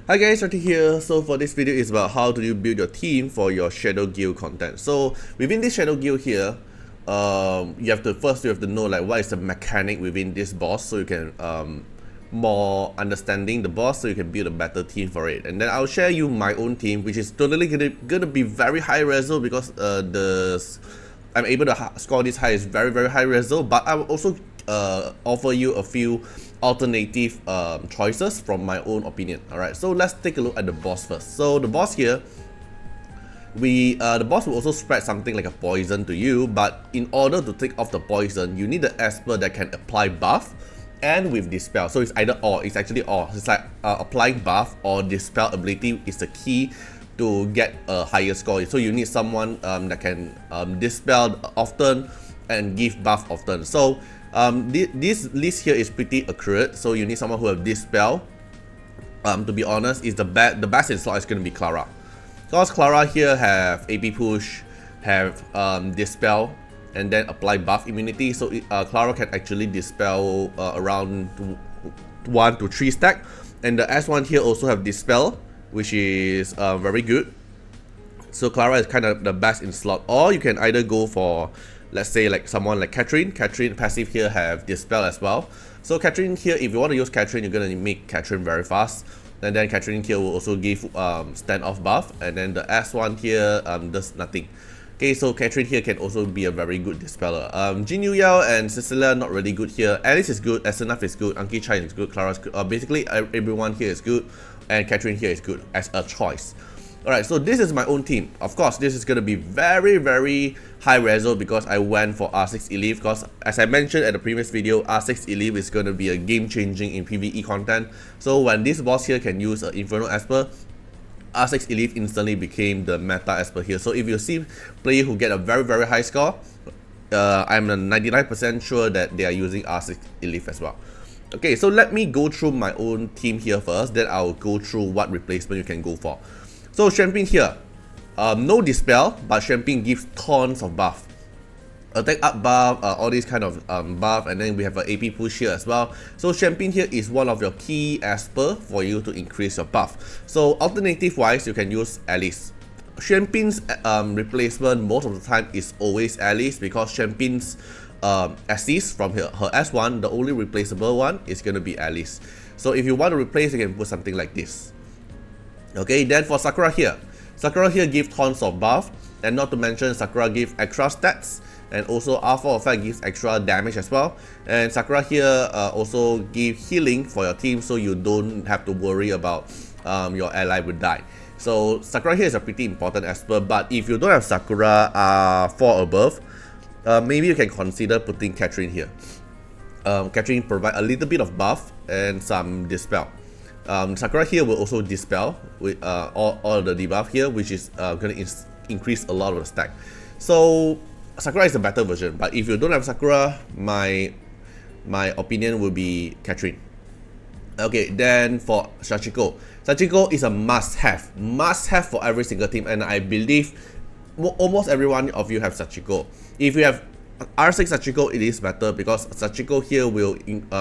Hi guys, Artiar here. So for this video is about how do you build your team for your ShadowGale content. So within this ShadowGale here, you have to know like what is the mechanic within this boss, so you can more understanding the boss, so you can build a better team for it. And then I'll share you my own team, which is totally gonna be very high reso because I'm able to score this high is very high reso, but I will also offer you a few alternative choices from my own opinion. Alright, so let's take a look at the boss first. So the boss here, the boss will also spread something like a poison to you, but in order to take off the poison, you need the Esper that can apply buff and with dispel. So it's either or, it's actually or. It's like applying buff or dispel ability is the key to get a higher score. So you need someone that can dispel often and give buff often. So this list here is pretty accurate, so you need someone who have dispel. To be honest, is the best in slot is going to be Clara, because Clara here have AP push, have dispel, and then apply buff immunity. So Clara can actually dispel around 1 to 3 stack, and the S1 here also have dispel, which is very good. So Clara is kind of the best in slot, or you can either go for, let's say, like someone like Catherine. Catherine passive here have dispel as well. So Catherine here, if you want to use Catherine, you're gonna make Catherine very fast. And then Catherine here will also give standoff buff, and then the S1 here does nothing. Okay, so Catherine here can also be a very good dispeller. Jin Yu Yao and Cecilia not really good here. Alice is good, Esenaf is good, Anki Chai is good, Clara's good. Basically everyone here is good, and Catherine here is good as a choice. Alright, so this is my own team. Of course, this is going to be very high reso because I went for R6 Elite, because as I mentioned at the previous video, R6 Elite is going to be a game changing in PvE content. So when this boss here can use an Inferno Esper, R6 Elite instantly became the meta Esper here. So if you see player who get a very high score, I'm 99% sure that they are using R6 Elite as well. Okay, so let me go through my own team here first, then I'll go through what replacement you can go for. So Champagne here, no dispel, but Champagne gives tons of buff. Attack up buff, all these kind of buff, and then we have an AP push here as well. So Champagne here is one of your key Esper for you to increase your buff. So alternative wise, you can use Alice. Champagne's replacement most of the time is always Alice, because Champagne's assist from her S1, the only replaceable one is going to be Alice. So if you want to replace, you can put something like this. Okay, then for Sakura here gives tons of buff, and not to mention Sakura gives extra stats, and also R4 effect gives extra damage as well. And Sakura here also gives healing for your team, so you don't have to worry about your ally will die. So Sakura here is a pretty important Esper, but if you don't have Sakura R4 above, maybe you can consider putting Catherine here. Catherine provides a little bit of buff and some dispel. Sakura here will also dispel with all the debuff here, which is going to increase a lot of the stack. So Sakura is a better version, but if you don't have Sakura, my opinion will be Catherine. Okay, then for Sachiko is a must-have for every single team, and I believe almost every one of you have Sachiko. If you have R6 Sachiko, it is better because Sachiko here will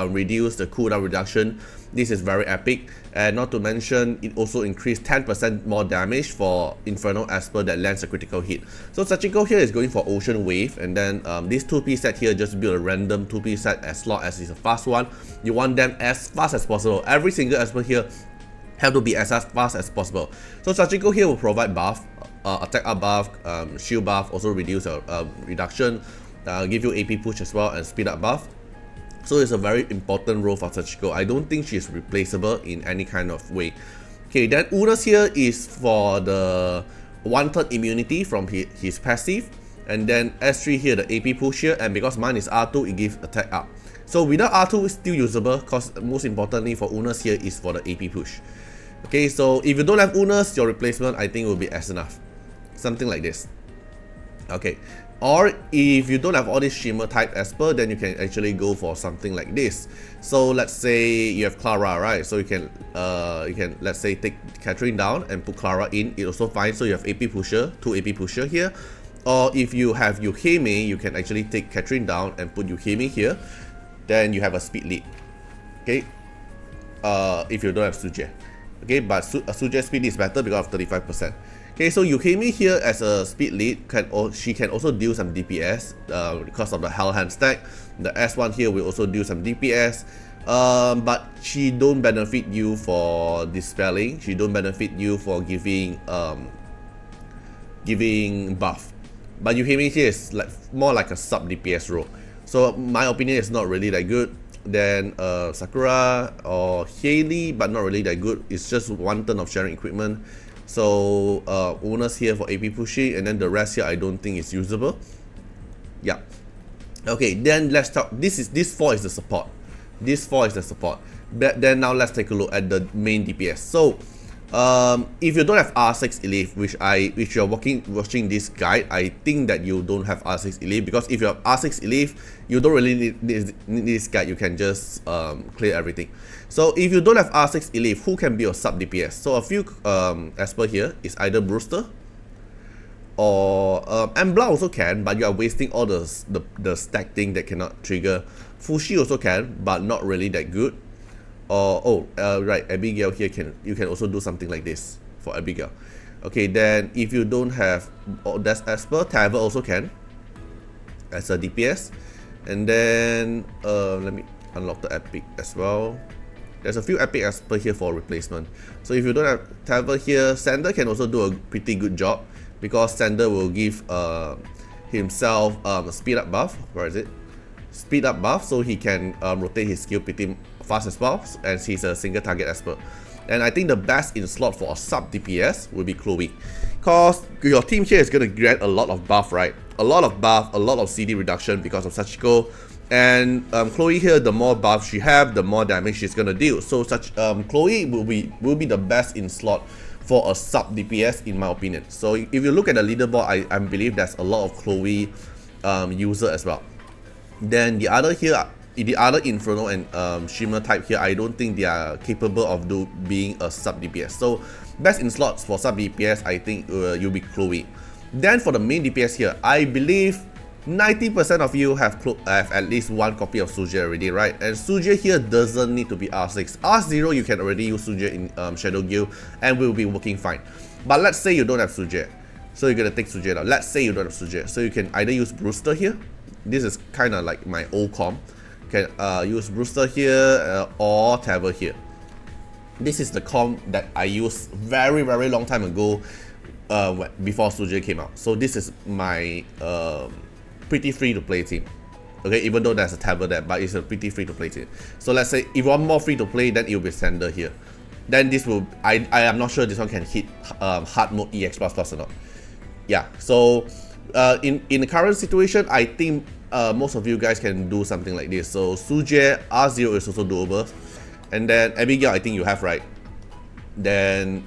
reduce the cooldown reduction. This is very epic, and not to mention it also increased 10% more damage for Inferno Esper that lands a critical hit. So Sachiko here is going for Ocean Wave, and then this 2P set here just build a random 2P set as long as it's a fast one. You want them as fast as possible. Every single Esper here have to be as fast as possible. So Sachiko here will provide buff, attack up buff, shield buff, also reduce reduction, give you AP push as well, and speed up buff. So it's a very important role for Sachiko. I don't think she's replaceable in any kind of way. Okay, then Unas here is for the 1/3 immunity from his passive, and then S3 here the AP push here, and because mine is R2, it gives attack up. So without R2 it's still usable, because most importantly for Unas here is for the AP push. Okay, so if you don't have Unas, your replacement I think will be enough, something like this. Okay, or if you don't have all this shimmer type Esper, then you can actually go for something like this. So let's say you have Clara, right? So you can let's say take Catherine down and put Clara in. It also fine. So you have AP pusher, 2 AP pusher here. Or if you have Yuhime, you can actually take Catherine down and put Yuhime here. Then you have a speed lead. Okay. If you don't have Suje. Okay, but Suje's speed is better because of 35%. Okay, so Yukimi here as a speed lead, she can also deal some DPS because of the Hell Hand stack. The S1 here will also do some DPS. But she don't benefit you for dispelling. She don't benefit you for giving buff. But Yukimi here is like more like a sub DPS role. So my opinion is not really that good. Then Sakura or Hayley, but not really that good. It's just 1 turn of sharing equipment. So owners here for AP pushing, and then the rest here I don't think is usable. Yeah. Okay, then let's talk. This 4 is the support. This 4 is the support. But then now let's take a look at the main DPS. So if you don't have R6 Elite, which you're watching this guide, I think that you don't have R6 Elite, because if you have R6 Elite, you don't really need this guide. You can just clear everything. So if you don't have R6 Elite, who can be your sub DPS? So a few as per here is either Brewster or Embla also can, but you are wasting all the stack thing that cannot trigger. Fushi also can, but not really that good. Or right, Abigail here you can also do something like this for Abigail. Okay, then if you don't have, that's Esper, Taver also can as a DPS. And then let me unlock the epic as well. There's a few epic Esper here for replacement. So if you don't have Taver here, Sander can also do a pretty good job, because Sander will give himself a speed up buff. Where is it? Speed up buff, so he can rotate his skill pretty fast as well, and he's a single target expert. And I think the best in slot for a sub DPS will be Chloe, because your team here is going to grant a lot of buff, right? A lot of buff, a lot of CD reduction because of Sachiko. And Chloe here, the more buff she have, the more damage she's going to deal. So Chloe will be the best in slot for a sub DPS in my opinion. So if you look at the leaderboard, I believe there's a lot of Chloe user as well. Then the other Inferno and Shimmer type here, I don't think they are capable of being a sub DPS. So best in slots for sub DPS, I think you'll be Chloe. Then for the main DPS here, I believe 90% of you have at least 1 copy of Suje already, right? And Suje here doesn't need to be R6. R0 you can already use Suje in ShadowGale and will be working fine. But let's say you don't have Suje, so you're gonna take Suje now. Let's say you don't have Suje, so you can either use Brewster here. This is kind of like my old comp. You can use Brewster here or Taver here. This is the comp that I used very long time ago before Suje came out. So this is my pretty free to play team. Okay, even though there's a Taver there, but it's a pretty free to play team. So let's say if you want more free to play, then it will be Sander here. Then this will, I am not sure this one can hit hard mode EX++ or not. Yeah, so in the current situation, I think most of you guys can do something like this. So Suje, R0 is also doable. And then Abigail, I think you have, right? Then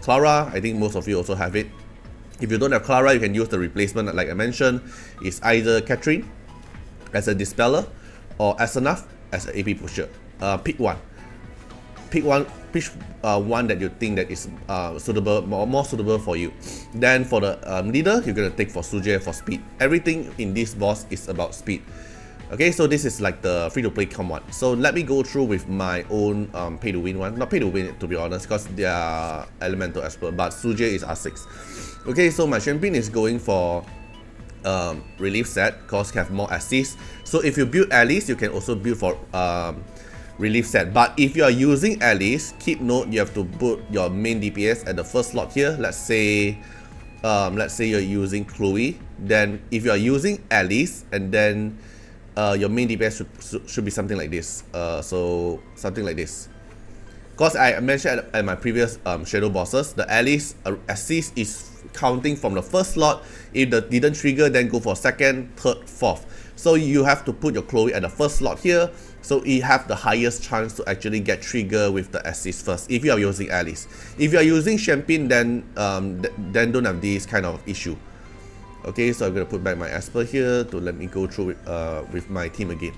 Clara, I think most of you also have it. If you don't have Clara, you can use the replacement like I mentioned. It's either Catherine as a Dispeller or Asenath as an AP pusher. Pick one. Pick one that you think that is suitable, more suitable for you. Then for the leader, you're gonna take for Suje for speed. Everything in this boss is about speed. Okay, so this is like the free-to-play comp one. So let me go through with my own pay-to-win one. Not pay-to-win, to be honest, because they are elemental expert, but Suje is R6. Okay, so my champion is going for relief set, because have more assists. So if you build Alice, you can also build for relief set. But if you are using Alice, keep note you have to put your main DPS at the first slot here. Let's say you're using Chloe. Then if you are using Alice, and then your main DPS should be something like this. So something like this. Because I mentioned at my previous shadow bosses, the Alice assist is counting from the first slot. If the didn't trigger, then go for second, third, fourth. So you have to put your Chloe at the first slot here, so you have the highest chance to actually get trigger with the assist first if you are using Alice. If you are using Champion, then don't have this kind of issue. Okay, so I'm gonna put back my Esper here to let me go through with my team again.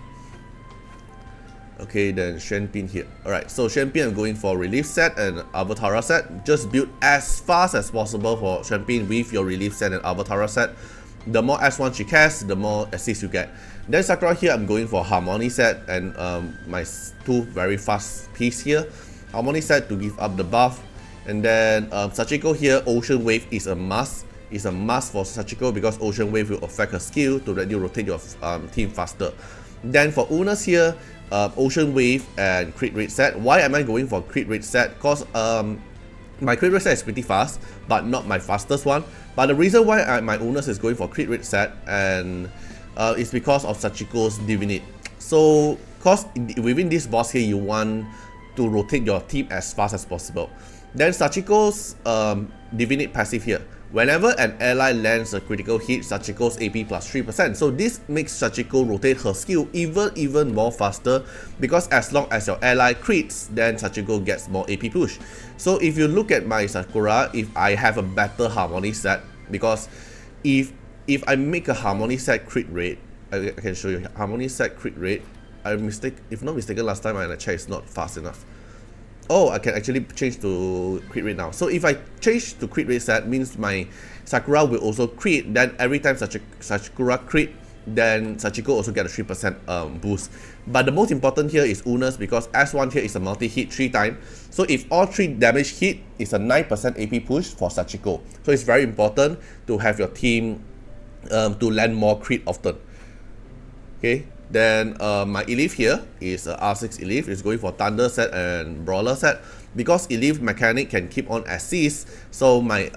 Okay, then Shenpin here. Alright, so Shenpin I'm going for relief set and Avatara set. Just build as fast as possible for Shenpin with your relief set and Avatara set. The more S1 she casts, the more assist you get. Then Sakura here, I'm going for Harmony set and my two very fast piece here. Harmony Set to give up the buff. And then Sachiko here, Ocean Wave is a must. It's a must for Sachiko because Ocean Wave will affect her skill to let you rotate your team faster. Then for Unas here, Ocean Wave and crit rate set. Why am I going for crit rate set? Because my crit rate set is pretty fast, but not my fastest one. But the reason why my Unas is going for crit rate set and is because of Sachiko's Divinate. So, cause within this boss here, you want to rotate your team as fast as possible. Then Sachiko's Divinate passive here. Whenever an ally lands a critical hit, Sachiko's AP plus 3%. So this makes Sachiko rotate her skill even more faster, because as long as your ally crits, then Sachiko gets more AP push. So if you look at my Sakura, if I have a better Harmony set, because if I make a Harmony set crit rate, I can show you Harmony set crit rate. If not mistaken, last time I checked, it's not fast enough. Oh, I can actually change to crit rate now. So if I change to crit rate set, means my Sakura will also crit. Then every time Sakura crit, then Sachiko also get a 3% boost. But the most important here is Unas, because S1 here is a multi-hit 3 times. So if all 3 damage hit, it's a 9% AP push for Sachiko. So it's very important to have your team to land more crit often. Okay. Then my Elif here is R6 Elif. It's going for Thunder set and Brawler set. Because Elif mechanic can keep on assist, so my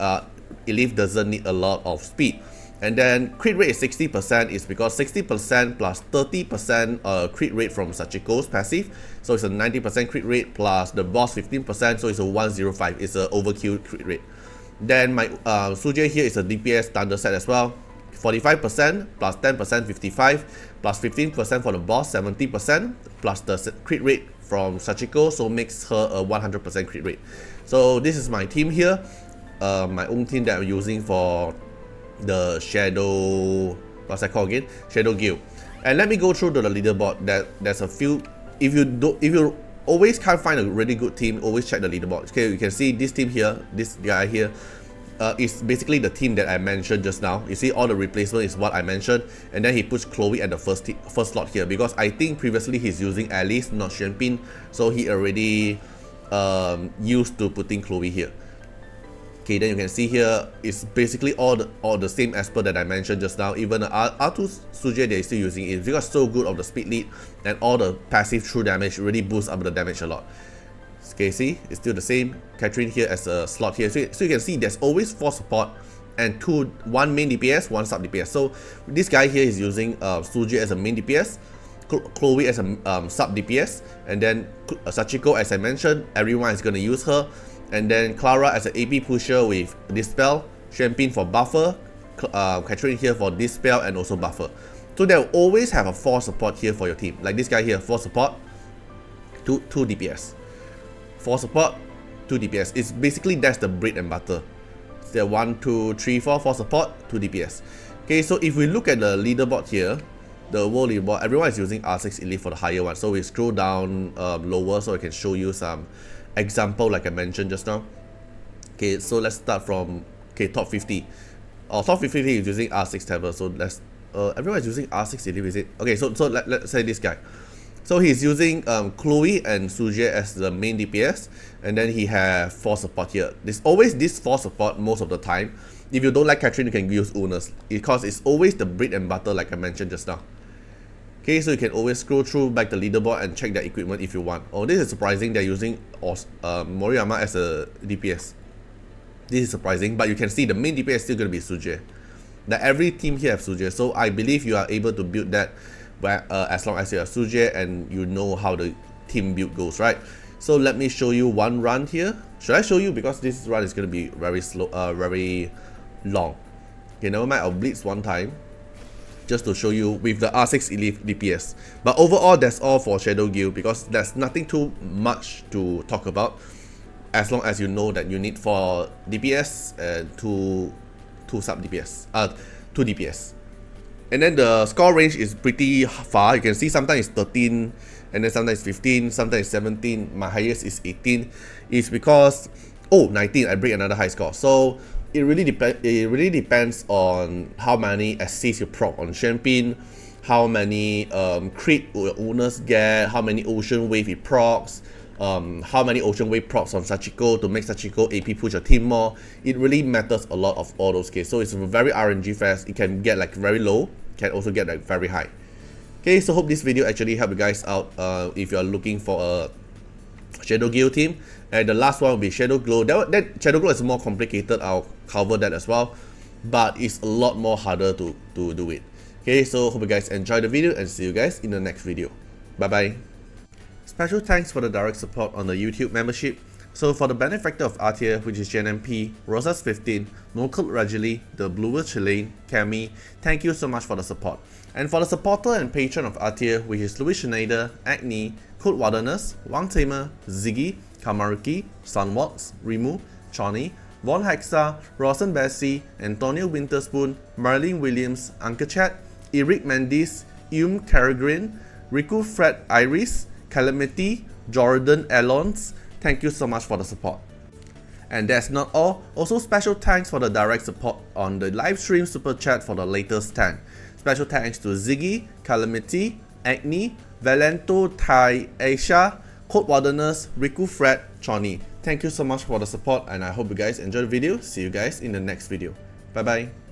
Elif doesn't need a lot of speed. And then crit rate is 60%, is because 60% plus 30% crit rate from Sachiko's passive. So it's a 90% crit rate plus the boss 15%, so it's a 105. It's an overkill crit rate. Then my Suje here is a DPS Thunder set as well. 45% plus 10% 55 plus 15% for the boss 70% plus the crit rate from Sachiko, so makes her a 100% crit rate. So this is my team here, my own team that I'm using for the Shadow, what's that called again? ShadowGale. And let me go through to the leaderboard. There's a few. If you always can't find a really good team, always check the leaderboard. Okay, you can see this team here, this guy here. Is basically the team that I mentioned just now. You see all the replacement is what I mentioned, and then he puts Chloe at the first slot here, because I think previously he's using Alice, not Xuanpin, so he already used to putting Chloe here. Okay, then you can see here it's basically all the same Esper that I mentioned just now. Even the R2 Suje they're still using it because so good of the speed lead, and all the passive true damage really boosts up the damage a lot. Okay, see, it's still the same. Catherine here as a slot here. So you can see there's always 4 support and 1 main DPS, 1 sub DPS. So this guy here is using Suji as a main DPS, Chloe as a sub DPS, and then Sachiko, as I mentioned, everyone is going to use her. And then Clara as an AP pusher with Dispel, Xuanpin for buffer, Catherine here for Dispel and also buffer. So they'll always have a 4 support here for your team. Like this guy here, 4 support, 2 DPS. 4 support, 2 DPS. It's basically that's the bread and butter. It's the 1, 2, 3, 4, 4 support, 2 DPS. Okay, so if we look at the leaderboard here, the world leaderboard, everyone is using R6 Elite for the higher one. So we scroll down lower so I can show you some example like I mentioned just now. Okay, so let's start from top 50. Top 50 is using R6 Tabber. So let's everyone is using R6 Elite, is it? Okay, so let's say this guy. So he's using Chloe and Suje as the main DPS, and then he has 4 support here. There's always this 4 support most of the time. If you don't like Catherine, you can use Unas, because it's always the bread and butter like I mentioned just now. Okay, so you can always scroll through back the leaderboard and check their equipment if you want. Oh, this is surprising, they're using Moriyama as a DPS. This is surprising, but you can see the main DPS is still going to be Suje. That every team here has Suje, so I believe you are able to build that as long as you have Suje and you know how the team build goes, right? So let me show you one run here. Should I show you? Because this run is going to be very slow, very long. Okay, never mind, I'll blitz one time just to show you with the R6 Elite DPS. But overall, that's all for ShadowGale, because there's nothing too much to talk about, as long as you know that you need 4 DPS and 2 sub DPS, 2 DPS. And then the score range is pretty far. You can see sometimes it's 13, and then sometimes 15, sometimes 17. My highest is 18. It's because 19. I break another high score. So it really depends on how many assists you proc on Xuanpin, how many crit Unas get, how many ocean wave it procs, how many Ocean Wave props on Sachiko to make Sachiko AP push your team more. It really matters a lot of all those cases. So it's very RNG fast. It can get like very low, can also get like very high. Okay, so hope this video actually helped you guys out if you're looking for a ShadowGale team. And the last one will be ShadowGale. That ShadowGale is more complicated. I'll cover that as well, but it's a lot more harder to do it. Okay, so hope you guys enjoyed the video and see you guys in the next video. Bye bye. Special thanks for the direct support on the YouTube membership. So for the benefactor of Artiar, which is JNMP, Rosas15, Mokul Rajali, The Bluer Chilean, Cami, thank you so much for the support. And for the supporter and patron of Artiar, which is Louis Schneider, Agni, Code Wilderness, Wang Tamer, Ziggy, Kamaruki, Sunwalks, Rimu, Chani, Von Hexa, Rawson Bessie, Antonio Winterspoon, Marlene Williams, Uncle Chat, Eric Mendes, Caragrin, Riku Fred Iris, Calamity, Jordan Alons, thank you so much for the support. And that's not all, also special thanks for the direct support on the live stream super chat for the latest 10. Special thanks to Ziggy, Calamity, Agni, Valento, Tai, Aisha, Code Wilderness, Riku Fred, Choni. Thank you so much for the support and I hope you guys enjoyed the video. See you guys in the next video. Bye bye.